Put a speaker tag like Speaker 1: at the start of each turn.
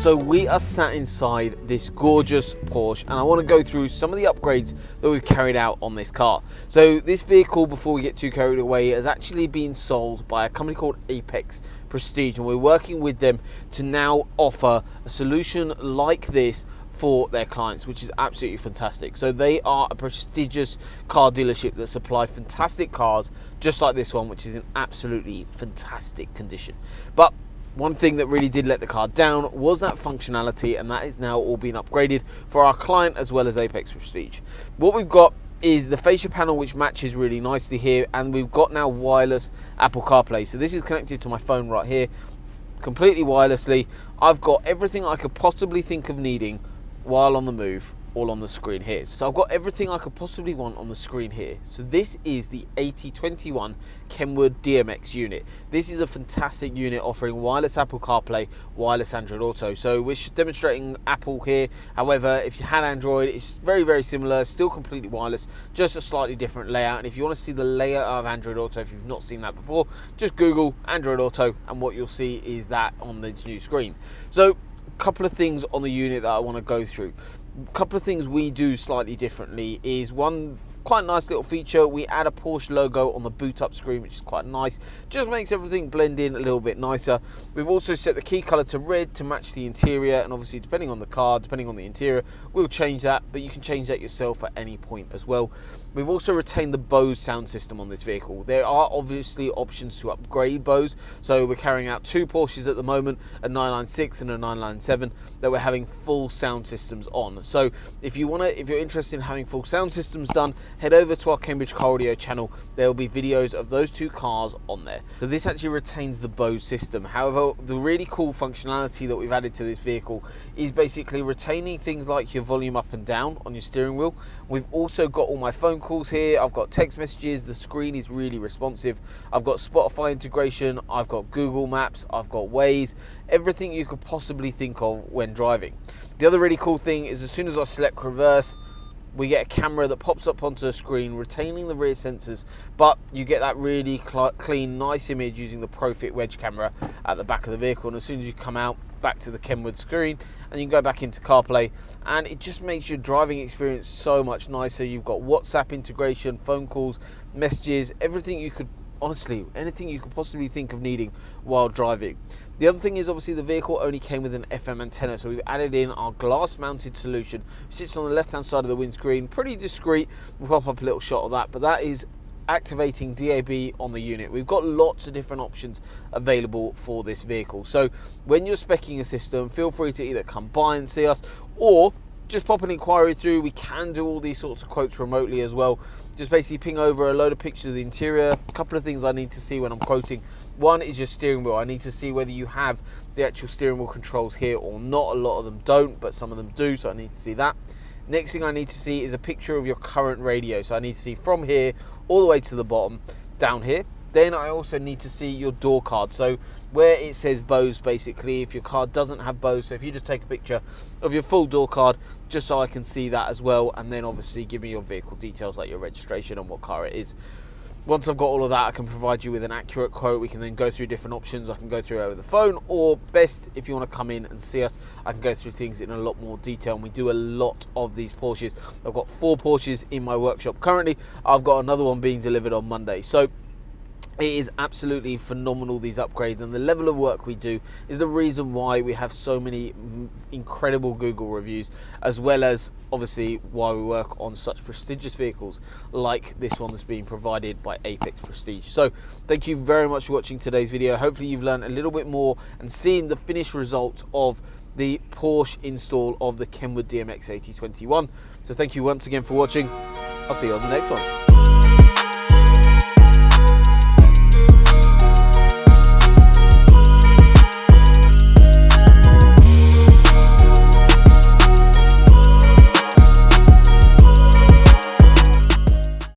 Speaker 1: So we are sat inside this gorgeous Porsche, and I want to go through some of the upgrades that we've carried out on this car. So this vehicle, before we get too carried away, has actually been sold by a company called Apex Prestige, and we're working with them to now offer a solution like this for their clients, which is absolutely fantastic. So they are a prestigious car dealership that supply fantastic cars just like this one, which is in absolutely fantastic condition. But one thing that really did let the car down was that functionality, and that is now all being upgraded for our client as well as Apex Prestige. What we've got is the fascia panel, which matches really nicely here, and we've got now wireless Apple CarPlay. So this is connected to my phone right here, completely wirelessly. I've got everything I could possibly think of needing while on the move, all on the screen here. So I've got everything I could possibly want on the screen here. So this is the 8021 Kenwood DMX unit. This is a fantastic unit offering wireless Apple CarPlay, wireless Android Auto. So we're demonstrating Apple here. However, if you had Android, it's very, very similar, still completely wireless, just a slightly different layout. And if you want to see the layout of Android Auto, if you've not seen that before, just Google Android Auto, and what you'll see is that on this new screen. So a couple of things on the unit that I want to go through. A couple of things we do slightly differently is one quite nice little feature. We add a Porsche logo on the boot up screen, which is quite nice, just makes everything blend in a little bit nicer. We've also set the key color to red to match the interior, and obviously depending on the car, depending on the interior, we'll change that, but you can change that yourself at any point as well. We've also retained the Bose sound system on this vehicle. There are obviously options to upgrade Bose, so we're carrying out two Porsches at the moment, a 996 and a 997, that we're having full sound systems on. So if you're interested in having full sound systems done, head over to our Cambridge Car Audio channel. There will be videos of those two cars on there. So this actually retains the Bose system. However, the really cool functionality that we've added to this vehicle is basically retaining things like your volume up and down on your steering wheel. We've also got all my phone calls here. I've got text messages. The screen is really responsive. I've got Spotify integration. I've got Google Maps. I've got Waze. Everything you could possibly think of when driving. The other really cool thing is as soon as I select reverse, we get a camera that pops up onto the screen, retaining the rear sensors, but you get that really clean, nice image using the ProFit wedge camera at the back of the vehicle. And as soon as you come out, back to the Kenwood screen, and you can go back into CarPlay, and it just makes your driving experience so much nicer. You've got WhatsApp integration, phone calls, messages, everything you could, honestly, anything you could possibly think of needing while driving. The other thing is obviously the vehicle only came with an FM antenna, so we've added in our glass mounted solution, which sits on the left hand side of the windscreen, pretty discreet. We'll pop up a little shot of that, but that is activating DAB on the unit. We've got lots of different options available for this vehicle. So when you're speccing a system, feel free to either come by and see us, or just pop an inquiry through. We can do all these sorts of quotes remotely as well. Just basically ping over a load of pictures of the interior. A couple of things I need to see when I'm quoting. One is your steering wheel. I need to see whether you have the actual steering wheel controls here or not. A lot of them don't, but some of them do, so I need to see that. Next thing I need to see is a picture of your current radio. So I need to see from here all the way to the bottom, down here. Then I also need to see your door card. So where it says Bose, basically, if your car doesn't have Bose, so if you just take a picture of your full door card, just so I can see that as well, and then obviously give me your vehicle details like your registration and what car it is. Once I've got all of that, I can provide you with an accurate quote. We can then go through different options. I can go through it over the phone, or best, if you want to come in and see us, I can go through things in a lot more detail. And we do a lot of these Porsches. I've got 4 Porsches in my workshop currently. I've got another one being delivered on Monday. So it is absolutely phenomenal, these upgrades, and the level of work we do is the reason why we have so many incredible Google reviews, as well as obviously why we work on such prestigious vehicles like this one that's being provided by Apex Prestige. So thank you very much for watching today's video. Hopefully you've learned a little bit more and seen the finished result of the Porsche install of the Kenwood DMX 8021. So thank you once again for watching. I'll see you on the next one.